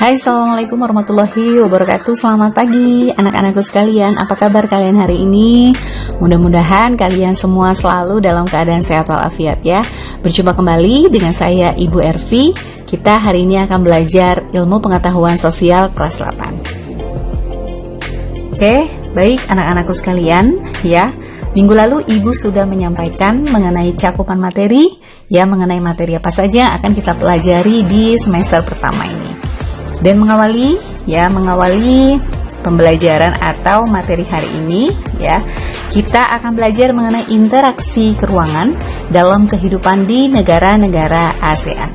Hai, Assalamualaikum warahmatullahi wabarakatuh. Selamat pagi anak-anakku sekalian. Apa kabar kalian hari ini? Mudah-mudahan kalian semua selalu dalam keadaan sehat walafiat ya. Berjumpa kembali dengan saya Ibu Ervi. Kita hari ini akan belajar ilmu pengetahuan sosial kelas 8. Oke, baik anak-anakku sekalian ya. Minggu lalu Ibu sudah menyampaikan mengenai cakupan materi ya, mengenai materi apa saja akan kita pelajari di semester pertama ini. Dan mengawali pembelajaran atau materi hari ini ya, kita akan belajar mengenai interaksi keruangan dalam kehidupan di negara-negara ASEAN.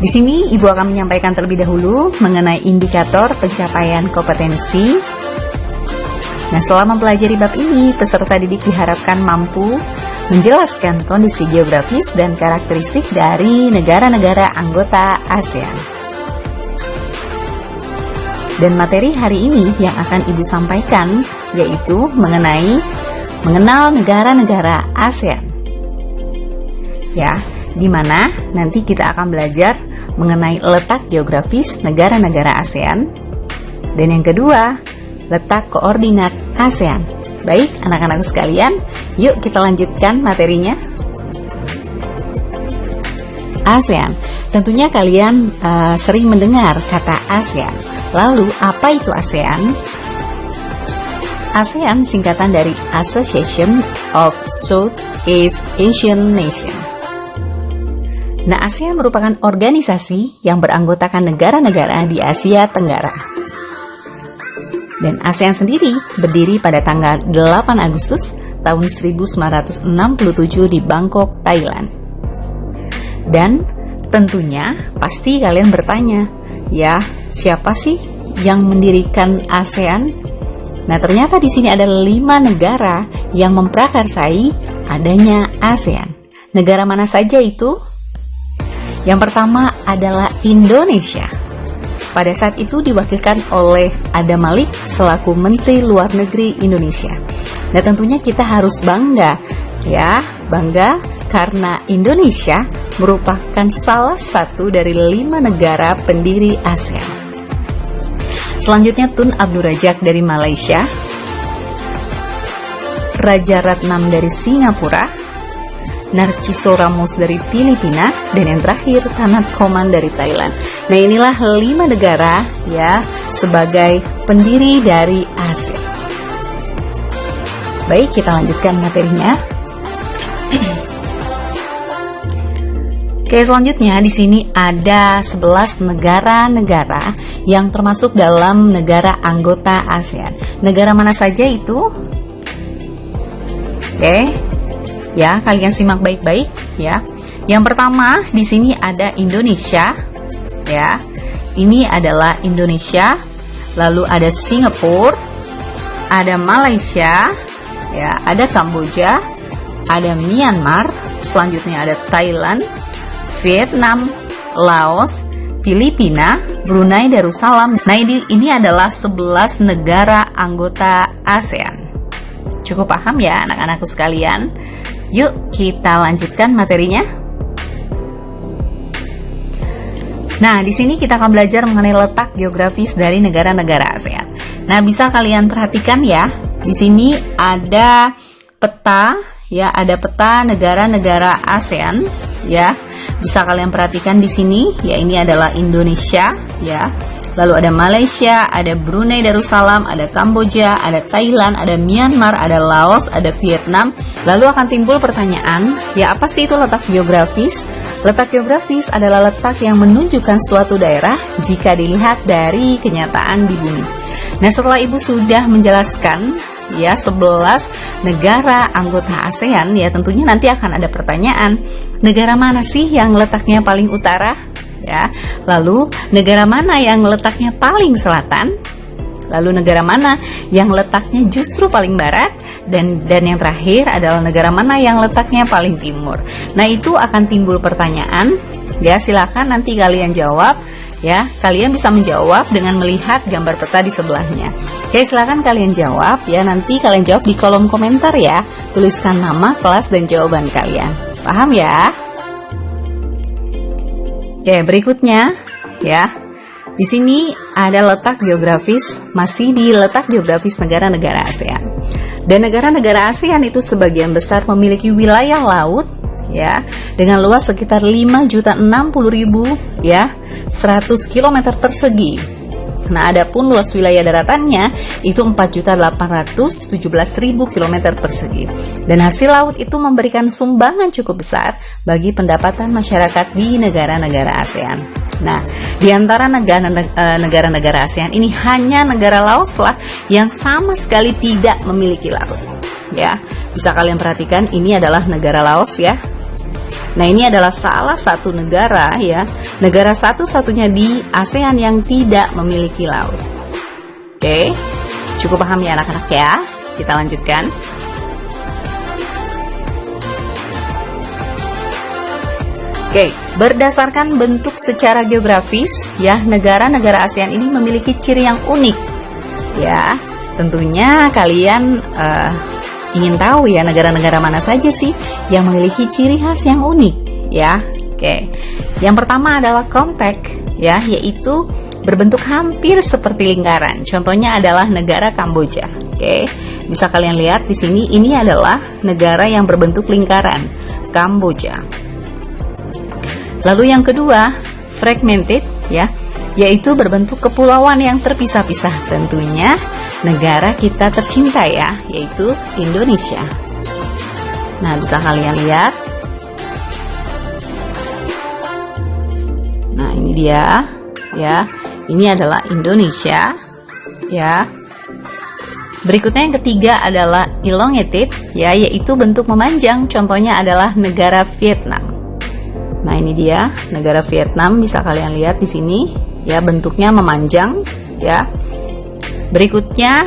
Di sini Ibu akan menyampaikan terlebih dahulu mengenai indikator pencapaian kompetensi. Nah, setelah mempelajari bab ini, peserta didik diharapkan mampu menjelaskan kondisi geografis dan karakteristik dari negara-negara anggota ASEAN. Dan materi hari ini yang akan Ibu sampaikan yaitu mengenal negara-negara ASEAN. Ya, di mana nanti kita akan belajar mengenai letak geografis negara-negara ASEAN. Dan yang kedua, letak koordinat ASEAN. Baik, anak-anakku sekalian, yuk kita lanjutkan materinya. ASEAN, tentunya kalian sering mendengar kata ASEAN. Lalu, apa itu ASEAN? ASEAN singkatan dari Association of Southeast Asian Nations. Nah, ASEAN merupakan organisasi yang beranggotakan negara-negara di Asia Tenggara. Dan ASEAN sendiri berdiri pada tanggal 8 Agustus tahun 1967 di Bangkok, Thailand. Dan tentunya pasti kalian bertanya, ya, siapa sih yang mendirikan ASEAN? Nah, ternyata di sini ada 5 negara yang memprakarsai adanya ASEAN. Negara mana saja itu? Yang pertama adalah Indonesia. Pada saat itu diwakilkan oleh Adam Malik selaku Menteri Luar Negeri Indonesia. Nah, tentunya kita harus bangga karena Indonesia merupakan salah satu dari 5 negara pendiri ASEAN. Selanjutnya Tun Abdul Razak dari Malaysia, Raja Ratnam dari Singapura, Narciso Ramos dari Filipina, dan yang terakhir Tanat Koman dari Thailand. Nah, inilah 5 negara ya sebagai pendiri dari ASEAN. Baik, kita lanjutkan materinya. Oke, selanjutnya di sini ada 11 negara-negara yang termasuk dalam negara anggota ASEAN. Negara mana saja itu? Oke. Ya, kalian simak baik-baik ya. Yang pertama di sini ada Indonesia ya. Ini adalah Indonesia. Lalu ada Singapura, ada Malaysia, ya, ada Kamboja, ada Myanmar, selanjutnya ada Thailand, Vietnam, Laos, Filipina, Brunei Darussalam. Nah, ini adalah 11 negara anggota ASEAN. Cukup paham ya anak-anakku sekalian? Yuk kita lanjutkan materinya. Nah, di sini kita akan belajar mengenai letak geografis dari negara-negara ASEAN. Nah, bisa kalian perhatikan ya, di sini ada peta ya, ada peta negara-negara ASEAN ya. Bisa kalian perhatikan di sini ya, ini adalah Indonesia ya. Lalu ada Malaysia, ada Brunei Darussalam, ada Kamboja, ada Thailand, ada Myanmar, ada Laos, ada Vietnam. Lalu akan timbul pertanyaan, ya apa sih itu letak geografis? Letak geografis adalah letak yang menunjukkan suatu daerah jika dilihat dari kenyataan di bumi. Nah, setelah Ibu sudah menjelaskan ya 11 negara anggota ASEAN ya, tentunya nanti akan ada pertanyaan, negara mana sih yang letaknya paling utara? Ya, lalu negara mana yang letaknya paling selatan? Lalu negara mana yang letaknya justru paling barat? Dan yang terakhir adalah negara mana yang letaknya paling timur? Nah, itu akan timbul pertanyaan. Ya, silakan nanti kalian jawab. Ya, kalian bisa menjawab dengan melihat gambar peta di sebelahnya. Oke, silakan kalian jawab ya. Nanti kalian jawab di kolom komentar ya. Tuliskan nama, kelas, dan jawaban kalian. Paham ya? Oke, berikutnya ya. Di sini ada letak geografis, masih di letak geografis negara-negara ASEAN. Dan negara-negara ASEAN itu sebagian besar memiliki wilayah laut ya dengan luas sekitar 5.060.000 ya 100 km persegi. Nah, adapun luas wilayah daratannya itu 4.817.000 km persegi. Dan hasil laut itu memberikan sumbangan cukup besar bagi pendapatan masyarakat di negara-negara ASEAN. Nah, di antara negara-negara ASEAN ini hanya negara Laos lah yang sama sekali tidak memiliki laut. Ya, bisa kalian perhatikan ini adalah negara Laos ya. Nah, ini adalah salah satu negara ya, negara satu-satunya di ASEAN yang tidak memiliki laut. Oke, cukup paham ya anak-anak ya? Kita lanjutkan. Oke, berdasarkan bentuk secara geografis, ya negara-negara ASEAN ini memiliki ciri yang unik. Ya, tentunya kalian ingin tahu ya negara-negara mana saja sih yang memiliki ciri khas yang unik, ya. Oke, yang pertama adalah compact, ya, yaitu berbentuk hampir seperti lingkaran. Contohnya adalah negara Kamboja. Oke, bisa kalian lihat di sini ini adalah negara yang berbentuk lingkaran, Kamboja. Lalu yang kedua, fragmented ya, yaitu berbentuk kepulauan yang terpisah-pisah. Tentunya negara kita tercinta ya, yaitu Indonesia. Nah, bisa kalian lihat. Nah, ini dia ya. Ini adalah Indonesia ya. Berikutnya yang ketiga adalah elongated ya, yaitu bentuk memanjang. Contohnya adalah negara Vietnam. Nah, ini dia negara Vietnam, bisa kalian lihat di sini ya, bentuknya memanjang ya. Berikutnya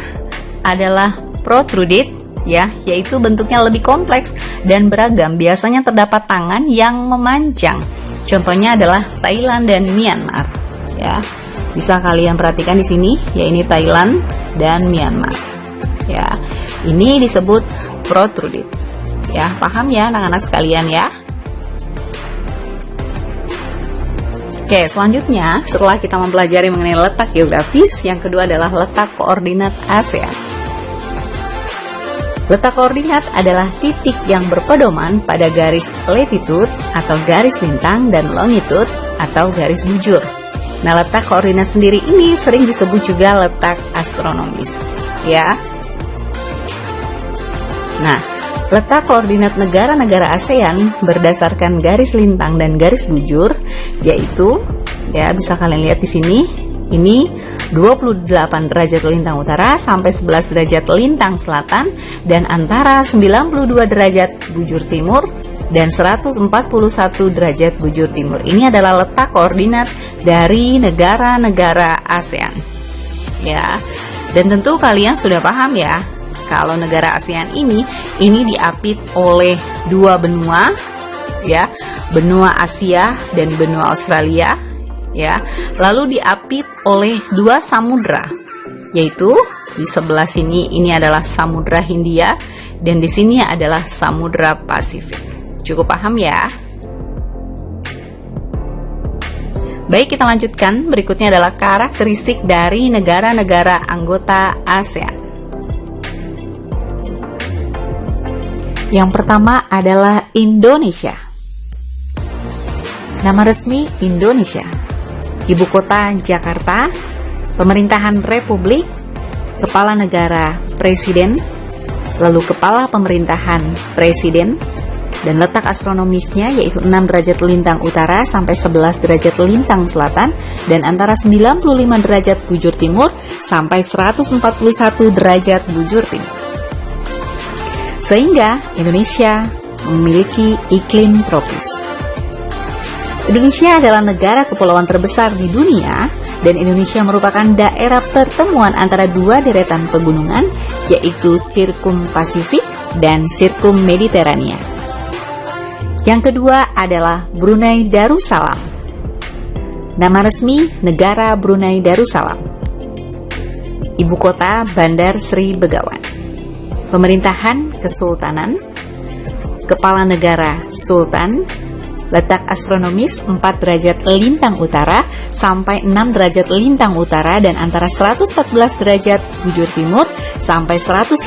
adalah protruded ya, yaitu bentuknya lebih kompleks dan beragam. Biasanya terdapat tangan yang memanjang. Contohnya adalah Thailand dan Myanmar ya. Bisa kalian perhatikan di sini ya, ini Thailand dan Myanmar. Ya. Ini disebut protruded. Ya, paham ya anak-anak sekalian ya? Oke, selanjutnya setelah kita mempelajari mengenai letak geografis, yang kedua adalah letak koordinat ASEAN. Letak koordinat adalah titik yang berpedoman pada garis latitude atau garis lintang dan longitude atau garis bujur. Nah, letak koordinat sendiri ini sering disebut juga letak astronomis, ya. Nah, letak koordinat negara-negara ASEAN berdasarkan garis lintang dan garis bujur, yaitu ya bisa kalian lihat di sini, ini 28 derajat lintang utara sampai 11 derajat lintang selatan dan antara 92 derajat bujur timur dan 141 derajat bujur timur. Ini adalah letak koordinat dari negara-negara ASEAN. Ya. Dan tentu kalian sudah paham ya, kalau negara ASEAN ini diapit oleh dua benua ya, benua Asia dan benua Australia ya. Lalu diapit oleh dua samudra, yaitu di sebelah sini ini adalah Samudra Hindia dan di sini adalah Samudra Pasifik. Cukup paham ya? Baik, kita lanjutkan. Berikutnya adalah karakteristik dari negara-negara anggota ASEAN. Yang pertama adalah Indonesia. Nama resmi Indonesia. Ibu kota Jakarta, pemerintahan Republik, kepala negara Presiden, lalu kepala pemerintahan Presiden, dan letak astronomisnya yaitu 6 derajat lintang utara sampai 11 derajat lintang selatan dan antara 95 derajat bujur timur sampai 141 derajat bujur timur. Sehingga Indonesia memiliki iklim tropis. Indonesia adalah negara kepulauan terbesar di dunia dan Indonesia merupakan daerah pertemuan antara dua deretan pegunungan yaitu Sirkum Pasifik dan Sirkum Mediterania. Yang kedua adalah Brunei Darussalam. Nama resmi negara Brunei Darussalam. Ibu kota Bandar Sri Begawan. Pemerintahan Kesultanan, kepala negara Sultan, Letak astronomis 4 derajat lintang utara sampai 6 derajat lintang utara dan antara 114 derajat bujur timur sampai 115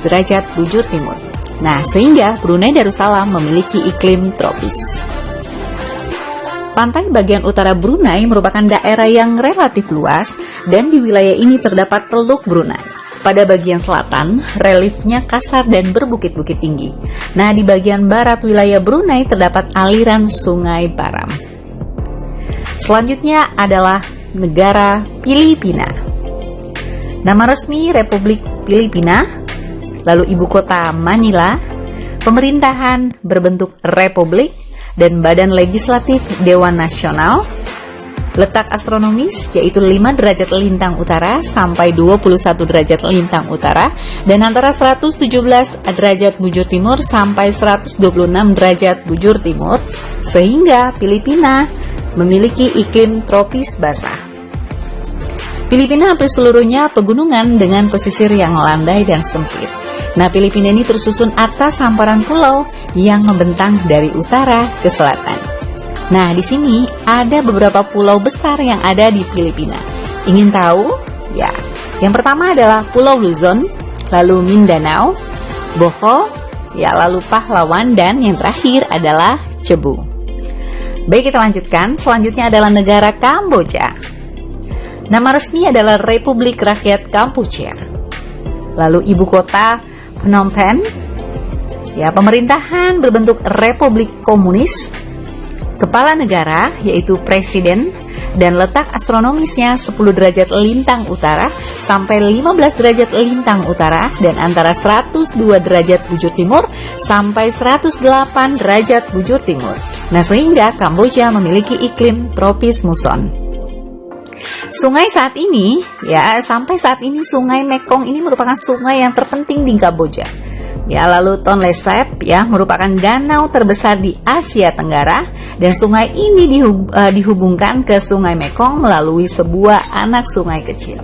derajat bujur timur. Nah, sehingga Brunei Darussalam memiliki iklim tropis. Pantai bagian utara Brunei merupakan daerah yang relatif luas dan di wilayah ini terdapat Teluk Brunei. Pada bagian selatan, reliefnya kasar dan berbukit-bukit tinggi. Nah, di bagian barat wilayah Brunei terdapat aliran Sungai Baram. Selanjutnya adalah negara Filipina. Nama resmi Republik Filipina, lalu ibu kota Manila, pemerintahan berbentuk republik, dan badan legislatif Dewan Nasional. Letak astronomis yaitu 5 derajat lintang utara sampai 21 derajat lintang utara dan antara 117 derajat bujur timur sampai 126 derajat bujur timur, sehingga Filipina memiliki iklim tropis basah. Filipina hampir seluruhnya pegunungan dengan pesisir yang landai dan sempit. Nah, Filipina ini tersusun atas hamparan pulau yang membentang dari utara ke selatan. Nah, di sini ada beberapa pulau besar yang ada di Filipina. Ingin tahu? Ya, yang pertama adalah Pulau Luzon, lalu Mindanao, Bohol, ya lalu Pahlawan, dan yang terakhir adalah Cebu. Baik, kita lanjutkan. Selanjutnya adalah negara Kamboja. Nama resmi adalah Republik Rakyat Kampuchea. Lalu ibu kota Phnom Penh. Ya, pemerintahan berbentuk Republik Komunis. Kepala negara yaitu presiden dan letak astronomisnya 10 derajat lintang utara sampai 15 derajat lintang utara dan antara 102 derajat bujur timur sampai 108 derajat bujur timur. Nah, sehingga Kamboja memiliki iklim tropis muson. Sungai saat ini, ya sampai saat ini Sungai Mekong ini merupakan sungai yang terpenting di Kamboja. Ya, lalu Tonle Sap ya merupakan danau terbesar di Asia Tenggara dan sungai ini dihubungkan ke Sungai Mekong melalui sebuah anak sungai kecil.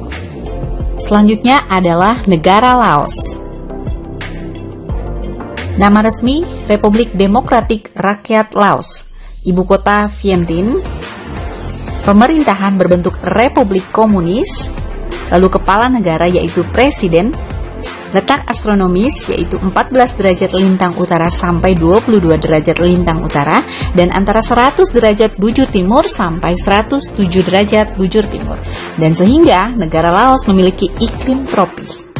Selanjutnya adalah negara Laos. Nama resmi Republik Demokratik Rakyat Laos. Ibu kota Vientiane. Pemerintahan berbentuk Republik Komunis. Lalu kepala negara yaitu presiden. Letak astronomis yaitu 14 derajat lintang utara sampai 22 derajat lintang utara dan antara 100 derajat bujur timur sampai 107 derajat bujur timur. Dan sehingga negara Laos memiliki iklim tropis.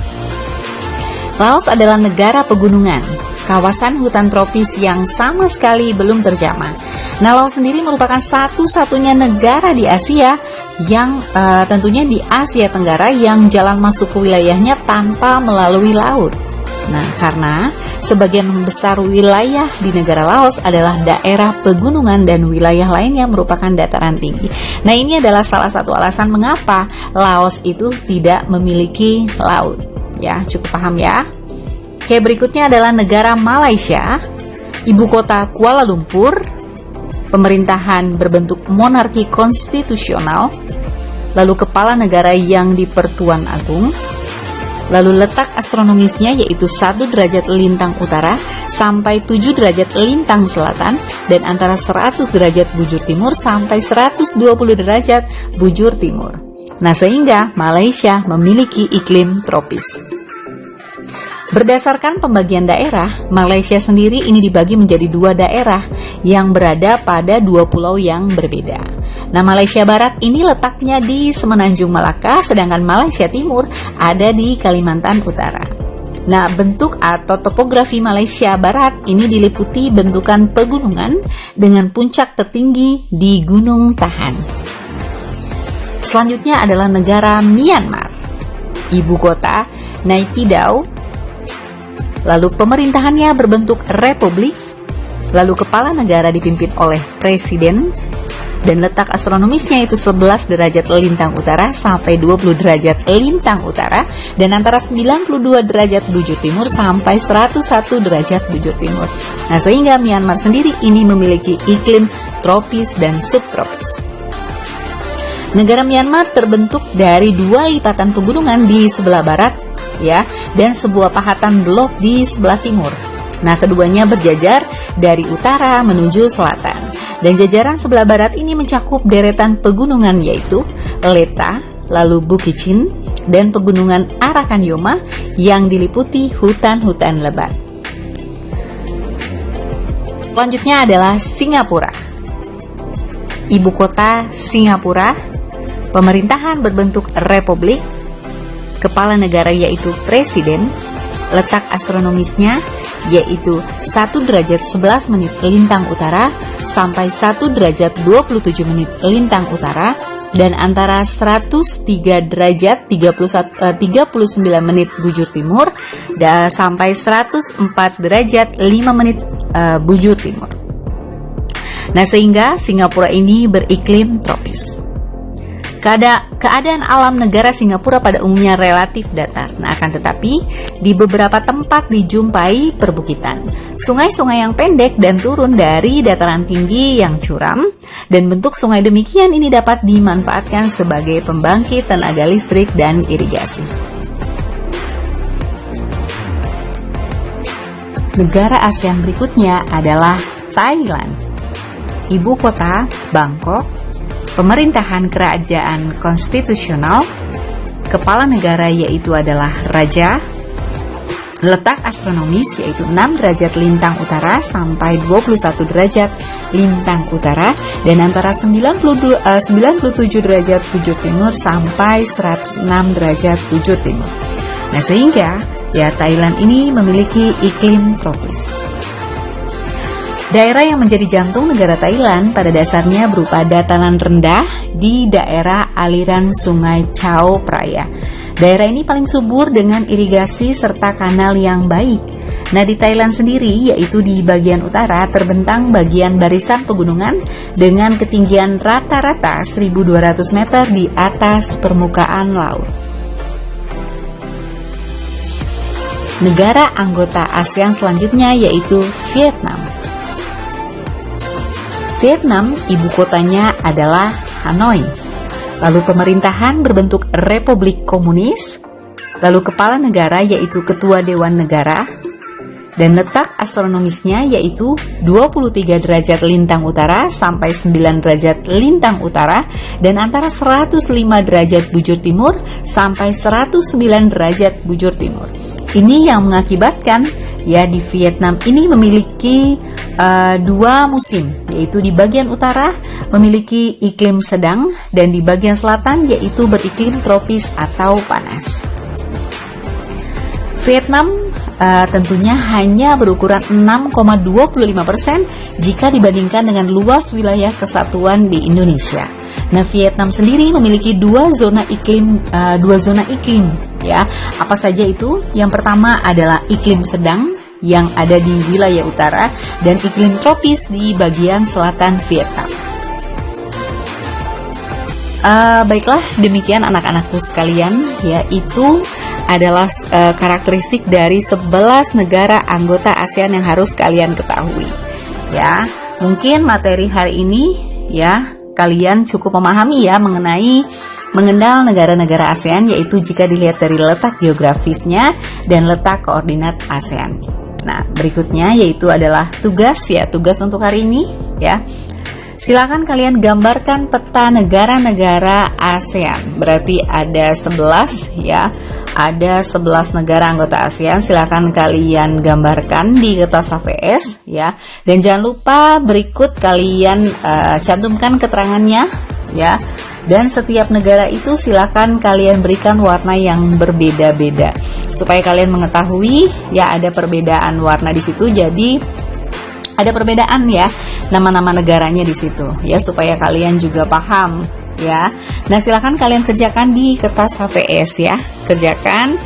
Laos adalah negara pegunungan, kawasan hutan tropis yang sama sekali belum terjamah. Nah, Laos sendiri merupakan satu-satunya negara di Asia yang tentunya di Asia Tenggara yang jalan masuk ke wilayahnya tanpa melalui laut. Nah, karena sebagian besar wilayah di negara Laos adalah daerah pegunungan dan wilayah lainnya merupakan dataran tinggi. Nah, ini adalah salah satu alasan mengapa Laos itu tidak memiliki laut. Ya, cukup paham ya? Oke, berikutnya adalah negara Malaysia. Ibu kota Kuala Lumpur. Pemerintahan berbentuk monarki konstitusional, lalu kepala negara yang di Pertuan Agung, lalu letak astronomisnya yaitu 1 derajat lintang utara sampai 7 derajat lintang selatan dan antara 100 derajat bujur timur sampai 120 derajat bujur timur. Nah, sehingga Malaysia memiliki iklim tropis. Berdasarkan pembagian daerah, Malaysia sendiri ini dibagi menjadi 2 daerah yang berada pada 2 pulau yang berbeda. Nah, Malaysia Barat ini letaknya di Semenanjung Malaka, sedangkan Malaysia Timur ada di Kalimantan Utara. Nah, bentuk atau topografi Malaysia Barat ini diliputi bentukan pegunungan dengan puncak tertinggi di Gunung Tahan. Selanjutnya adalah negara Myanmar. Ibu kota Naypyidaw. Lalu pemerintahannya berbentuk republik, lalu kepala negara dipimpin oleh presiden, dan letak astronomisnya itu 11 derajat lintang utara sampai 20 derajat lintang utara, dan antara 92 derajat bujur timur sampai 101 derajat bujur timur. Nah, sehingga Myanmar sendiri ini memiliki iklim tropis dan subtropis. Negara Myanmar terbentuk dari 2 lipatan pegunungan di sebelah barat, ya, dan sebuah pahatan blok di sebelah timur. Nah, keduanya berjajar dari utara menuju selatan. Dan jajaran sebelah barat ini mencakup deretan pegunungan yaitu Leta, lalu Bukitchin, dan pegunungan Arakanyoma yang diliputi hutan-hutan lebat. Selanjutnya adalah Singapura. Ibu kota Singapura, pemerintahan berbentuk republik, kepala negara yaitu presiden, letak astronomisnya yaitu 1 derajat 11 menit lintang utara sampai 1 derajat 27 menit lintang utara, dan antara 103 derajat 39 menit bujur timur dan sampai 104 derajat 5 menit bujur timur. Nah, sehingga Singapura ini beriklim tropis. Keadaan alam negara Singapura pada umumnya relatif datar. Nah, akan tetapi di beberapa tempat dijumpai perbukitan, sungai-sungai yang pendek dan turun dari dataran tinggi yang curam, dan bentuk sungai demikian ini dapat dimanfaatkan sebagai pembangkit tenaga listrik dan irigasi. Negara ASEAN berikutnya adalah Thailand. Ibu kota Bangkok, pemerintahan kerajaan konstitusional, kepala negara yaitu adalah raja, letak astronomis yaitu 6 derajat lintang utara sampai 21 derajat lintang utara, dan antara 97 derajat bujur timur sampai 106 derajat bujur timur. Nah, sehingga Thailand ini memiliki iklim tropis. Daerah yang menjadi jantung negara Thailand pada dasarnya berupa dataran rendah di daerah aliran sungai Chao Phraya. Daerah ini paling subur dengan irigasi serta kanal yang baik. Nah, di Thailand sendiri, yaitu di bagian utara, terbentang bagian barisan pegunungan dengan ketinggian rata-rata 1.200 meter di atas permukaan laut. Negara anggota ASEAN selanjutnya yaitu Vietnam. Vietnam, ibu kotanya adalah Hanoi. Lalu pemerintahan berbentuk republik komunis. Lalu kepala negara yaitu ketua dewan negara. Dan letak astronomisnya yaitu 23 derajat lintang utara sampai 9 derajat lintang utara, dan antara 105 derajat bujur timur sampai 109 derajat bujur timur. Ini yang mengakibatkan di Vietnam ini memiliki 2 musim, yaitu di bagian utara memiliki iklim sedang dan di bagian selatan yaitu beriklim tropis atau panas. Vietnam tentunya hanya berukuran 6,25% jika dibandingkan dengan luas wilayah kesatuan di Indonesia. Nah, Vietnam sendiri memiliki dua zona iklim ya. Apa saja itu? Yang pertama adalah iklim sedang yang ada di wilayah utara dan iklim tropis di bagian selatan Vietnam. Baiklah, demikian anak-anakku sekalian, yaitu adalah karakteristik dari 11 negara anggota ASEAN yang harus kalian ketahui. Ya, mungkin materi hari ini kalian cukup memahami mengenal negara-negara ASEAN, yaitu jika dilihat dari letak geografisnya dan letak koordinat ASEAN. Nah, berikutnya yaitu adalah tugas untuk hari ini ya. Silakan kalian gambarkan peta negara-negara ASEAN. Berarti ada 11 ya. Ada 11 negara anggota ASEAN. Silakan kalian gambarkan di kertas HVS ya. Dan jangan lupa berikut kalian cantumkan keterangannya ya. Dan setiap negara itu silakan kalian berikan warna yang berbeda-beda supaya kalian mengetahui ada perbedaan warna di situ. Jadi ada perbedaan nama-nama negaranya di situ ya, supaya kalian juga paham ya. Nah, silakan kalian kerjakan di kertas HVS ya. Kerjakan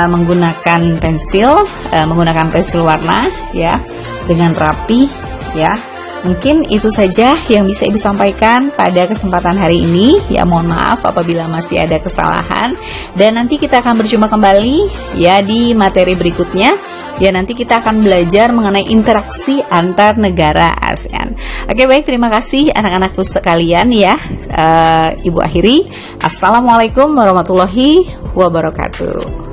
menggunakan pensil warna ya, dengan rapi ya. Mungkin itu saja yang bisa Ibu sampaikan pada kesempatan hari ini ya. Mohon maaf apabila masih ada kesalahan, dan nanti kita akan berjumpa kembali ya di materi berikutnya ya. Nanti kita akan belajar mengenai interaksi antar negara ASEAN. Oke, baik, terima kasih anak-anakku sekalian ya. Ibu akhiri, assalamualaikum warahmatullahi wabarakatuh.